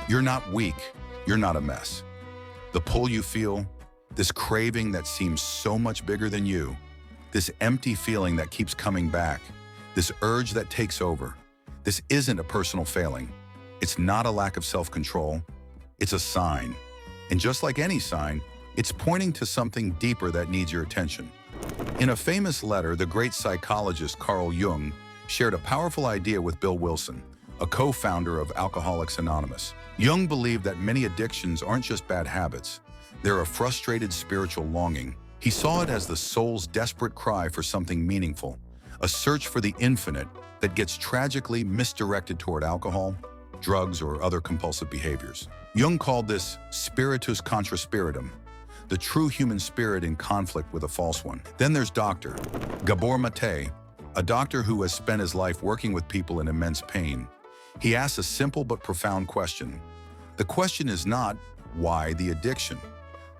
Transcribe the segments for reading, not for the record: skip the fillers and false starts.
You're not weak. You're not a mess. The pull you feel, this craving that seems so much bigger than you, this empty feeling that keeps coming back, this urge that takes over, this isn't a personal failing. It's not a lack of self-control. It's a sign. And just like any sign, it's pointing to something deeper that needs your attention. In a famous letter, the great psychologist Carl Jung shared a powerful idea with Bill Wilson, a co-founder of Alcoholics Anonymous. Jung believed that many addictions aren't just bad habits. They're a frustrated spiritual longing. He saw it as the soul's desperate cry for something meaningful, a search for the infinite that gets tragically misdirected toward alcohol, drugs, or other compulsive behaviors. Jung called this spiritus contra spiritum, the true human spirit in conflict with a false one. Then there's Dr. Gabor Maté, a doctor who has spent his life working with people in immense pain. He asks a simple but profound question. The question is not, why the addiction?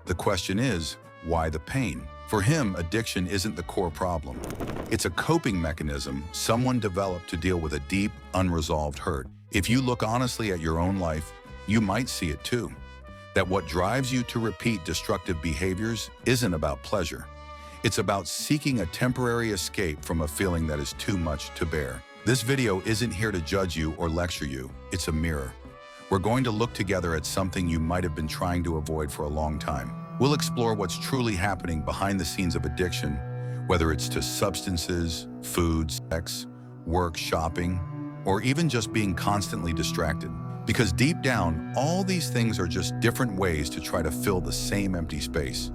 The question is, why the pain? For him, addiction isn't the core problem. It's a coping mechanism someone developed to deal with a deep, unresolved hurt. If you look honestly at your own life, you might see it too. That what drives you to repeat destructive behaviors isn't about pleasure. It's about seeking a temporary escape from a feeling that is too much to bear. This video isn't here to judge you or lecture you. It's a mirror. We're going to look together at something you might have been trying to avoid for a long time. We'll explore what's truly happening behind the scenes of addiction, whether it's to substances, food, sex, work, shopping, or even just being constantly distracted. Because deep down, all these things are just different ways to try to fill the same empty space.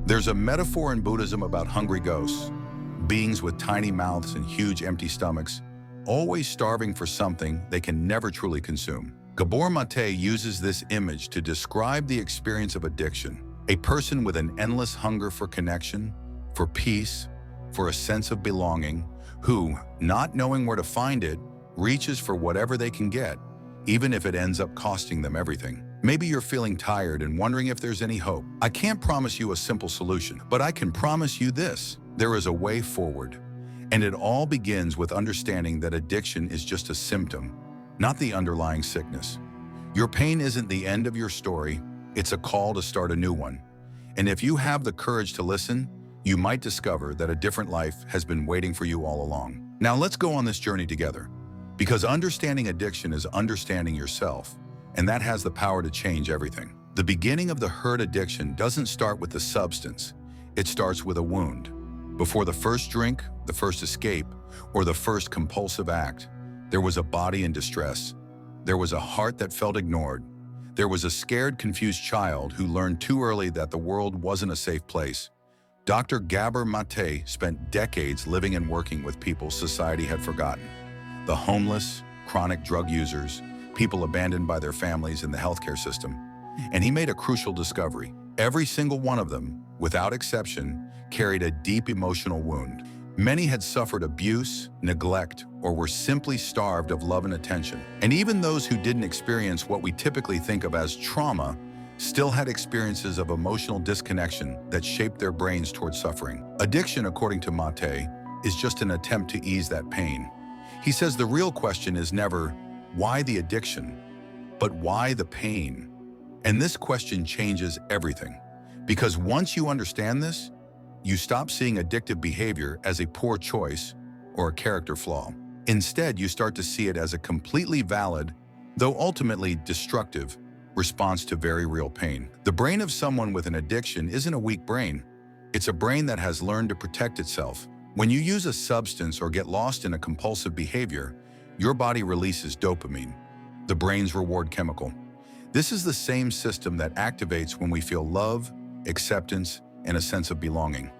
There's a metaphor in Buddhism about hungry ghosts, beings with tiny mouths and huge empty stomachs, always starving for something they can never truly consume. Gabor Maté uses this image to describe the experience of addiction, a person with an endless hunger for connection, for peace, for a sense of belonging, who, not knowing where to find it, reaches for whatever they can get, even if it ends up costing them everything. Maybe you're feeling tired and wondering if there's any hope. I can't promise you a simple solution, but I can promise you this: there is a way forward. And it all begins with understanding that addiction is just a symptom, not the underlying sickness. Your pain isn't the end of your story, it's a call to start a new one. And if you have the courage to listen, you might discover that a different life has been waiting for you all along. Now let's go on this journey together. Because understanding addiction is understanding yourself, and that has the power to change everything. The beginning of the hurt addiction doesn't start with the substance, it starts with a wound. Before the first drink, the first escape, or the first compulsive act, there was a body in distress. There was a heart that felt ignored. There was a scared, confused child who learned too early that the world wasn't a safe place. Dr. Gabor Maté spent decades living and working with people society had forgotten. The homeless, chronic drug users, people abandoned by their families in the healthcare system. And he made a crucial discovery. Every single one of them, without exception, carried a deep emotional wound. Many had suffered abuse, neglect, or were simply starved of love and attention. And even those who didn't experience what we typically think of as trauma still had experiences of emotional disconnection that shaped their brains towards suffering. Addiction, according to Maté, is just an attempt to ease that pain. He says the real question is never, why the addiction, but why the pain? And this question changes everything. Because once you understand this, you stop seeing addictive behavior as a poor choice or a character flaw. Instead, you start to see it as a completely valid, though ultimately destructive, response to very real pain. The brain of someone with an addiction isn't a weak brain. It's a brain that has learned to protect itself. When you use a substance or get lost in a compulsive behavior, your body releases dopamine, the brain's reward chemical. This is the same system that activates when we feel love, acceptance, and a sense of belonging.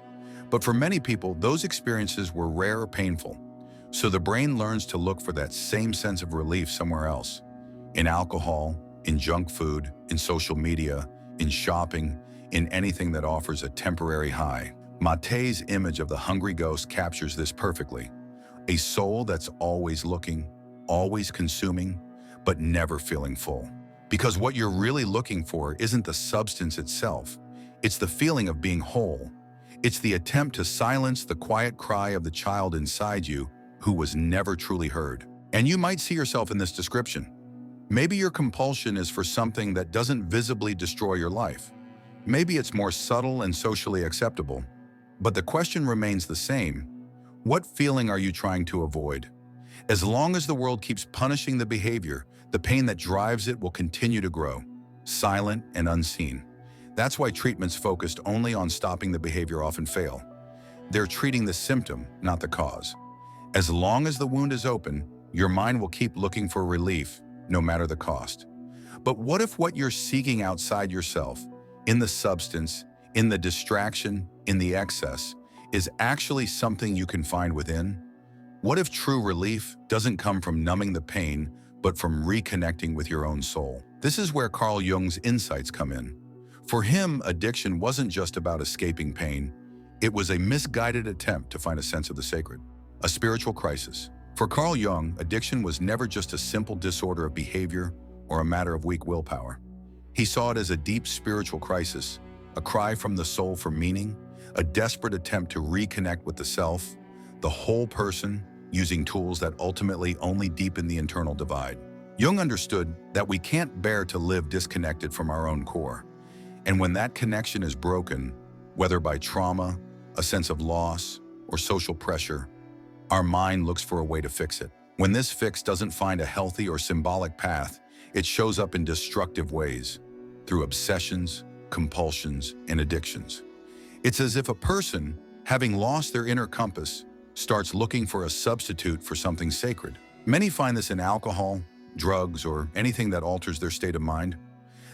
But for many people, those experiences were rare or painful. So the brain learns to look for that same sense of relief somewhere else. In alcohol, in junk food, in social media, in shopping, in anything that offers a temporary high. Maté's image of the hungry ghost captures this perfectly. A soul that's always looking, always consuming, but never feeling full. Because what you're really looking for isn't the substance itself. It's the feeling of being whole. It's the attempt to silence the quiet cry of the child inside you who was never truly heard. And you might see yourself in this description. Maybe your compulsion is for something that doesn't visibly destroy your life. Maybe it's more subtle and socially acceptable. But the question remains the same. What feeling are you trying to avoid? As long as the world keeps punishing the behavior, the pain that drives it will continue to grow, silent and unseen. That's why treatments focused only on stopping the behavior often fail. They're treating the symptom, not the cause. As long as the wound is open, your mind will keep looking for relief, no matter the cost. But what if what you're seeking outside yourself, in the substance, in the distraction, in the excess, is actually something you can find within? What if true relief doesn't come from numbing the pain, but from reconnecting with your own soul? This is where Carl Jung's insights come in. For him, addiction wasn't just about escaping pain. It was a misguided attempt to find a sense of the sacred, a spiritual crisis. For Carl Jung, addiction was never just a simple disorder of behavior or a matter of weak willpower. He saw it as a deep spiritual crisis, a cry from the soul for meaning, a desperate attempt to reconnect with the self, the whole person, using tools that ultimately only deepen the internal divide. Jung understood that we can't bear to live disconnected from our own core. And when that connection is broken, whether by trauma, a sense of loss, or social pressure, our mind looks for a way to fix it. When this fix doesn't find a healthy or symbolic path, it shows up in destructive ways, through obsessions, compulsions, and addictions. It's as if a person, having lost their inner compass, starts looking for a substitute for something sacred. Many find this in alcohol, drugs, or anything that alters their state of mind.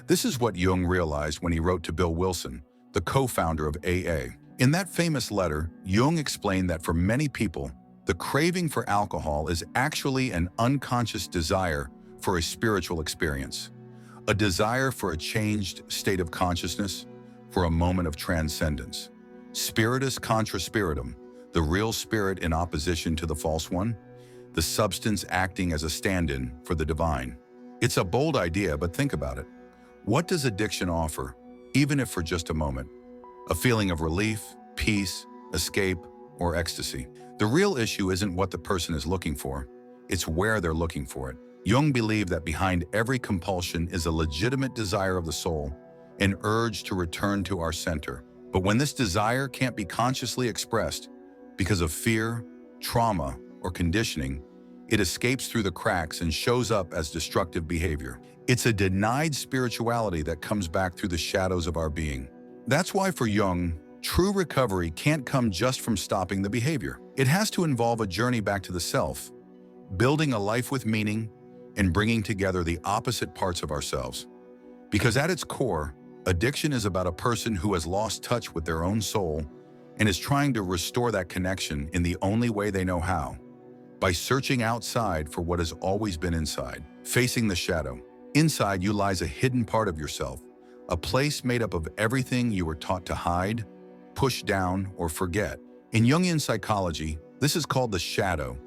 This is what Jung realized when he wrote to Bill Wilson, the co-founder of AA. In that famous letter, Jung explained that for many people, the craving for alcohol is actually an unconscious desire for a spiritual experience, a desire for a changed state of consciousness, for a moment of transcendence. Spiritus contra spiritum, the real spirit in opposition to the false one, the substance acting as a stand-in for the divine. It's a bold idea, but think about it. What does addiction offer, even if for just a moment? A feeling of relief, peace, escape, or ecstasy. The real issue isn't what the person is looking for, it's where they're looking for it. Jung believed that behind every compulsion is a legitimate desire of the soul, an urge to return to our center. But when this desire can't be consciously expressed because of fear, trauma, or conditioning, it escapes through the cracks and shows up as destructive behavior. It's a denied spirituality that comes back through the shadows of our being. That's why for Jung, true recovery can't come just from stopping the behavior. It has to involve a journey back to the self, building a life with meaning, and bringing together the opposite parts of ourselves. Because at its core, addiction is about a person who has lost touch with their own soul and is trying to restore that connection in the only way they know how, by searching outside for what has always been inside, facing the shadow. Inside you lies a hidden part of yourself, a place made up of everything you were taught to hide, push down, or forget. In Jungian psychology, this is called the shadow,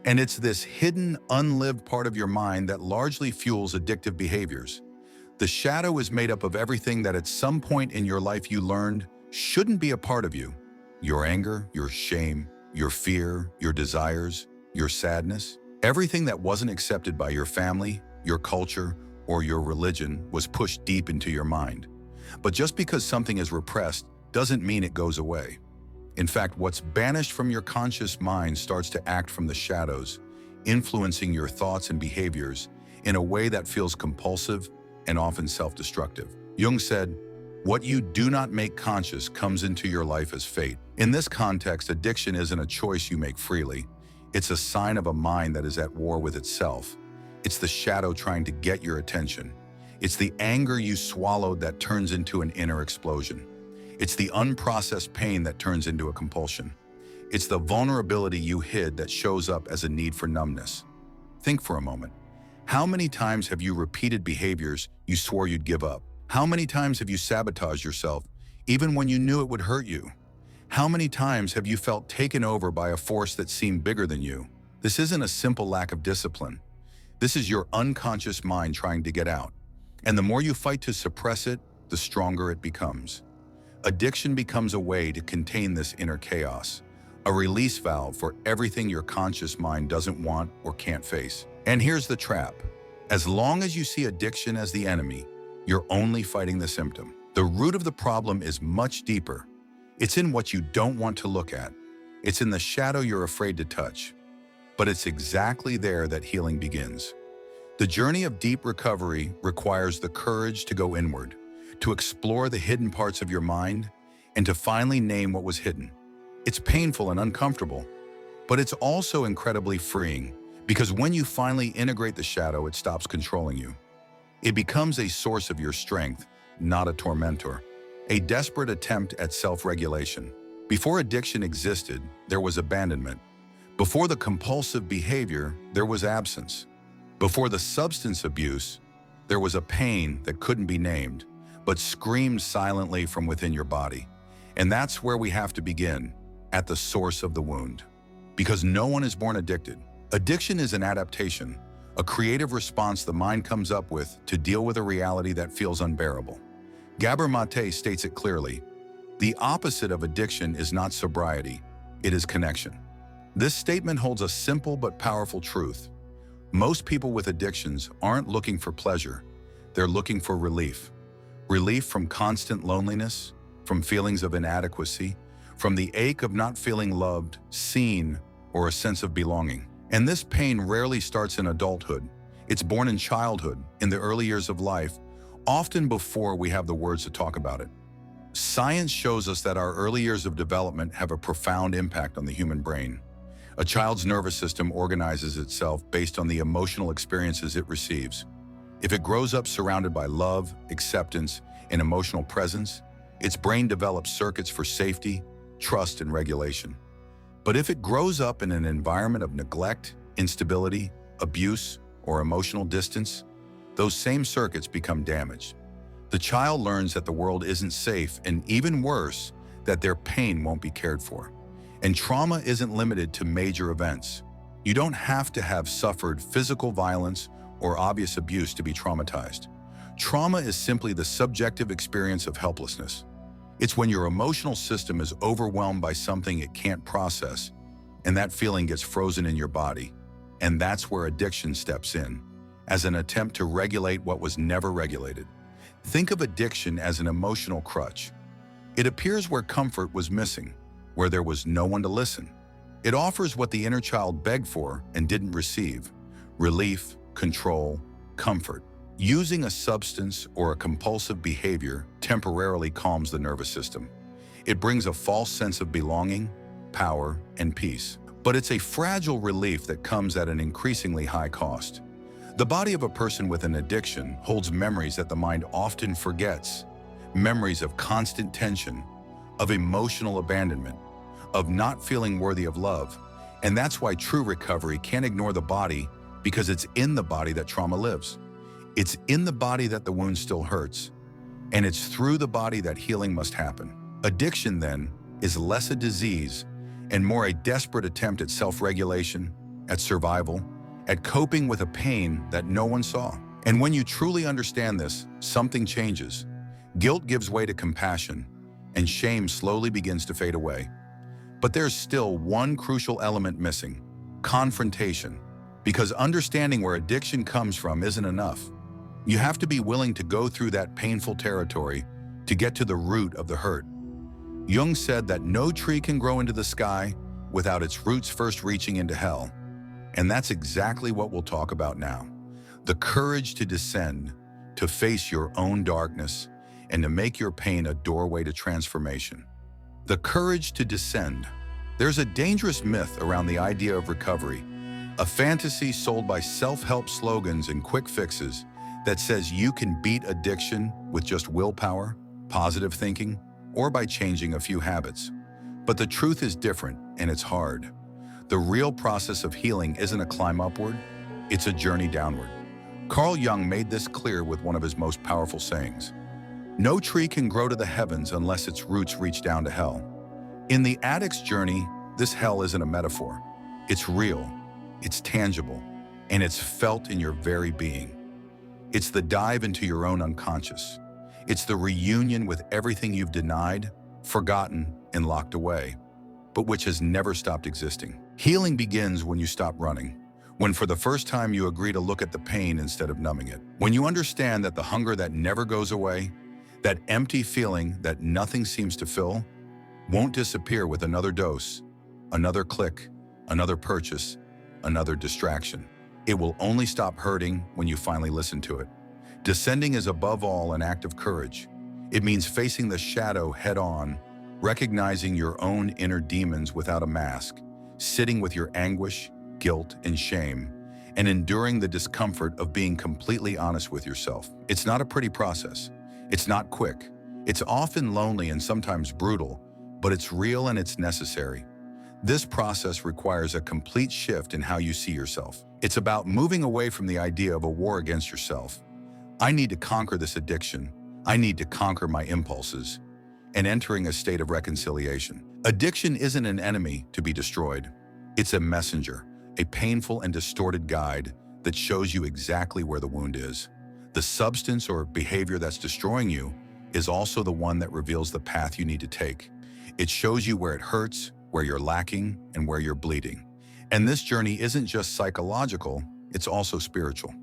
and it's this hidden, unlived part of your mind that largely fuels addictive behaviors. The shadow is made up of everything that at some point in your life you learned shouldn't be a part of you. Your anger, your shame, your fear, your desires, your sadness. Everything that wasn't accepted by your family, your culture, or your religion was pushed deep into your mind. But just because something is repressed doesn't mean it goes away. In fact, what's banished from your conscious mind starts to act from the shadows, influencing your thoughts and behaviors in a way that feels compulsive and often self-destructive. Jung said, "What you do not make conscious comes into your life as fate." In this context, addiction isn't a choice you make freely. It's a sign of a mind that is at war with itself. It's the shadow trying to get your attention. It's the anger you swallowed that turns into an inner explosion. It's the unprocessed pain that turns into a compulsion. It's the vulnerability you hid that shows up as a need for numbness. Think for a moment. How many times have you repeated behaviors you swore you'd give up? How many times have you sabotaged yourself, even when you knew it would hurt you? How many times have you felt taken over by a force that seemed bigger than you? This isn't a simple lack of discipline. This is your unconscious mind trying to get out. And the more you fight to suppress it, the stronger it becomes. Addiction becomes a way to contain this inner chaos, a release valve for everything your conscious mind doesn't want or can't face. And here's the trap. As long as you see addiction as the enemy, you're only fighting the symptom. The root of the problem is much deeper. It's in what you don't want to look at. It's in the shadow you're afraid to touch. But it's exactly there that healing begins. The journey of deep recovery requires the courage to go inward, to explore the hidden parts of your mind, and to finally name what was hidden. It's painful and uncomfortable, but it's also incredibly freeing, because when you finally integrate the shadow, it stops controlling you. It becomes a source of your strength, not a tormentor, a desperate attempt at self-regulation. Before addiction existed, there was abandonment. Before the compulsive behavior, there was absence. Before the substance abuse, there was a pain that couldn't be named, but screamed silently from within your body. And that's where we have to begin, at the source of the wound. Because no one is born addicted. Addiction is an adaptation, a creative response the mind comes up with to deal with a reality that feels unbearable. Gabor Maté states it clearly: the opposite of addiction is not sobriety, it is connection. This statement holds a simple but powerful truth. Most people with addictions aren't looking for pleasure, they're looking for relief. Relief from constant loneliness, from feelings of inadequacy, from the ache of not feeling loved, seen, or a sense of belonging. And this pain rarely starts in adulthood. It's born in childhood, in the early years of life, often before we have the words to talk about it. Science shows us that our early years of development have a profound impact on the human brain. A child's nervous system organizes itself based on the emotional experiences it receives. If it grows up surrounded by love, acceptance, and emotional presence, its brain develops circuits for safety, trust, and regulation. But if it grows up in an environment of neglect, instability, abuse, or emotional distance, those same circuits become damaged. The child learns that the world isn't safe, and even worse, that their pain won't be cared for. And trauma isn't limited to major events. You don't have to have suffered physical violence or obvious abuse to be traumatized. Trauma is simply the subjective experience of helplessness. It's when your emotional system is overwhelmed by something it can't process, and that feeling gets frozen in your body. And that's where addiction steps in, as an attempt to regulate what was never regulated. Think of addiction as an emotional crutch. It appears where comfort was missing, where there was no one to listen. It offers what the inner child begged for and didn't receive: relief, control, comfort. Using a substance or a compulsive behavior temporarily calms the nervous system. It brings a false sense of belonging, power, and peace. But it's a fragile relief that comes at an increasingly high cost. The body of a person with an addiction holds memories that the mind often forgets. Memories of constant tension, of emotional abandonment, of not feeling worthy of love. And that's why true recovery can't ignore the body, because it's in the body that trauma lives. It's in the body that the wound still hurts. And it's through the body that healing must happen. Addiction, then, is less a disease and more a desperate attempt at self-regulation, at survival, at coping with a pain that no one saw. And when you truly understand this, something changes. Guilt gives way to compassion, and shame slowly begins to fade away. But there's still one crucial element missing: confrontation. Because understanding where addiction comes from isn't enough. You have to be willing to go through that painful territory to get to the root of the hurt. Jung said that no tree can grow into the sky without its roots first reaching into hell. And that's exactly what we'll talk about now. The courage to descend, to face your own darkness, and to make your pain a doorway to transformation. The courage to descend. There's a dangerous myth around the idea of recovery, a fantasy sold by self-help slogans and quick fixes that says you can beat addiction with just willpower, positive thinking, or by changing a few habits. But the truth is different, and it's hard. The real process of healing isn't a climb upward, it's a journey downward. Carl Jung made this clear with one of his most powerful sayings: "No tree can grow to the heavens unless its roots reach down to hell." In the addict's journey, this hell isn't a metaphor. It's real, it's tangible, and it's felt in your very being. It's the dive into your own unconscious. It's the reunion with everything you've denied, forgotten, and locked away, but which has never stopped existing. Healing begins when you stop running, When for the first time you agree to look at the pain instead of numbing it. When you understand that the hunger that never goes away, that empty feeling that nothing seems to fill, won't disappear with another dose, another click, another purchase, another distraction. It will only stop hurting when you finally listen to it. Descending is above all an act of courage. It means facing the shadow head on, recognizing your own inner demons without a mask, sitting with your anguish, guilt, and shame, and enduring the discomfort of being completely honest with yourself. It's not a pretty process. It's not quick. It's often lonely and sometimes brutal, but it's real and it's necessary. This process requires a complete shift in how you see yourself. It's about moving away from the idea of a war against yourself. I need to conquer this addiction. I need to conquer my impulses, and entering a state of reconciliation. Addiction isn't an enemy to be destroyed. It's a messenger, a painful and distorted guide that shows you exactly where the wound is. The substance or behavior that's destroying you is also the one that reveals the path you need to take. It shows you where it hurts, where you're lacking, and where you're bleeding. And this journey isn't just psychological, it's also spiritual.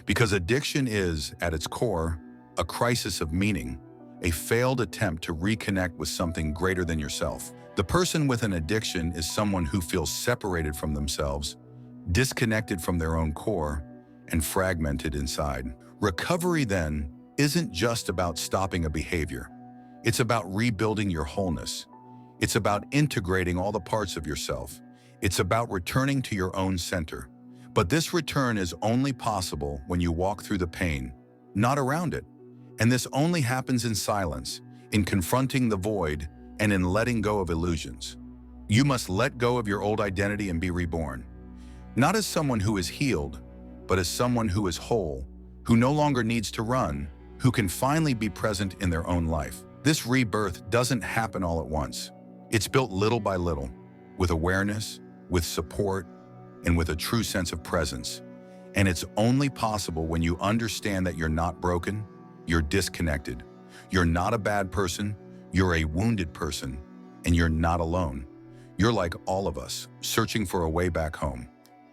Because addiction is, at its core, a crisis of meaning, a failed attempt to reconnect with something greater than yourself. The person with an addiction is someone who feels separated from themselves, disconnected from their own core, and fragmented inside. Recovery, then, isn't just about stopping a behavior. It's about rebuilding your wholeness. It's about integrating all the parts of yourself. It's about returning to your own center. But this return is only possible when you walk through the pain, not around it. And this only happens in silence, in confronting the void, and in letting go of illusions. You must let go of your old identity and be reborn. Not as someone who is healed, but as someone who is whole, who no longer needs to run, who can finally be present in their own life. This rebirth doesn't happen all at once. It's built little by little, with awareness, with support, and with a true sense of presence. And it's only possible when you understand that you're not broken, you're disconnected. You're not a bad person, you're a wounded person, and you're not alone. You're like all of us, searching for a way back home.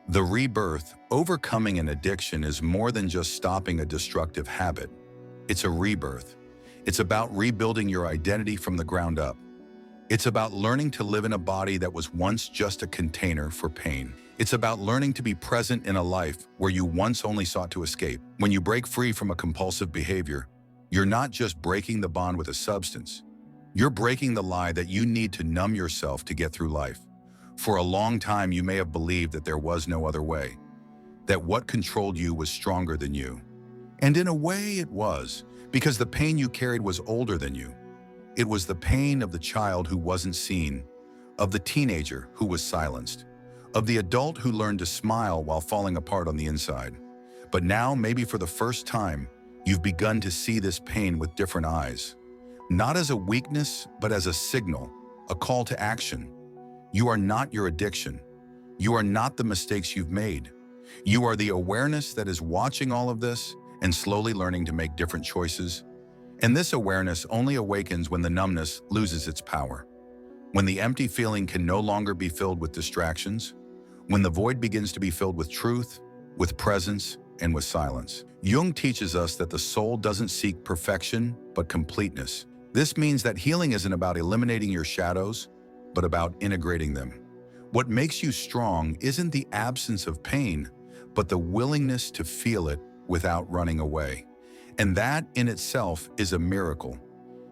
The rebirth, overcoming an addiction, is more than just stopping a destructive habit. It's a rebirth. It's about rebuilding your identity from the ground up. It's about learning to live in a body that was once just a container for pain. It's about learning to be present in a life where you once only sought to escape. When you break free from a compulsive behavior, you're not just breaking the bond with a substance. You're breaking the lie that you need to numb yourself to get through life. For a long time, you may have believed that there was no other way, that what controlled you was stronger than you. And in a way it was, because the pain you carried was older than you. It was the pain of the child who wasn't seen, of the teenager who was silenced, of the adult who learned to smile while falling apart on the inside. But now, maybe for the first time, you've begun to see this pain with different eyes. Not as a weakness, but as a signal, a call to action. You are not your addiction. You are not the mistakes you've made. You are the awareness that is watching all of this and slowly learning to make different choices. And this awareness only awakens when the numbness loses its power, when the empty feeling can no longer be filled with distractions, when the void begins to be filled with truth, with presence, and with silence. Jung teaches us that the soul doesn't seek perfection, but completeness. This means that healing isn't about eliminating your shadows, but about integrating them. What makes you strong isn't the absence of pain, but the willingness to feel it without running away. And that in itself is a miracle.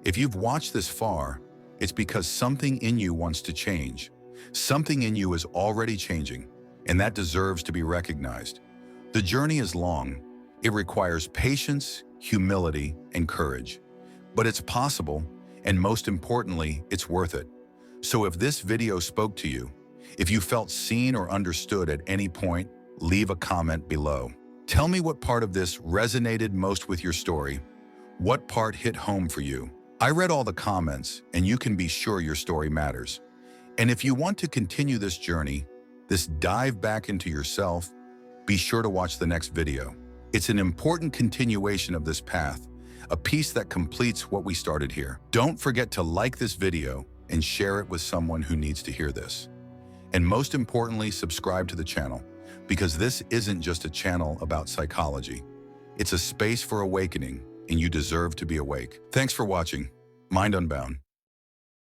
If you've watched this far, it's because something in you wants to change. Something in you is already changing, and that deserves to be recognized. The journey is long. It requires patience, humility, and courage. But it's possible, and most importantly, it's worth it. So if this video spoke to you, if you felt seen or understood at any point, leave a comment below. Tell me what part of this resonated most with your story. What part hit home for you? I read all the comments, and you can be sure your story matters. And if you want to continue this journey, this dive back into yourself, be sure to watch the next video. It's an important continuation of this path, a piece that completes what we started here. Don't forget to like this video and share it with someone who needs to hear this. And most importantly, subscribe to the channel, because this isn't just a channel about psychology. It's a space for awakening, and you deserve to be awake. Thanks for watching. Mind Unbound.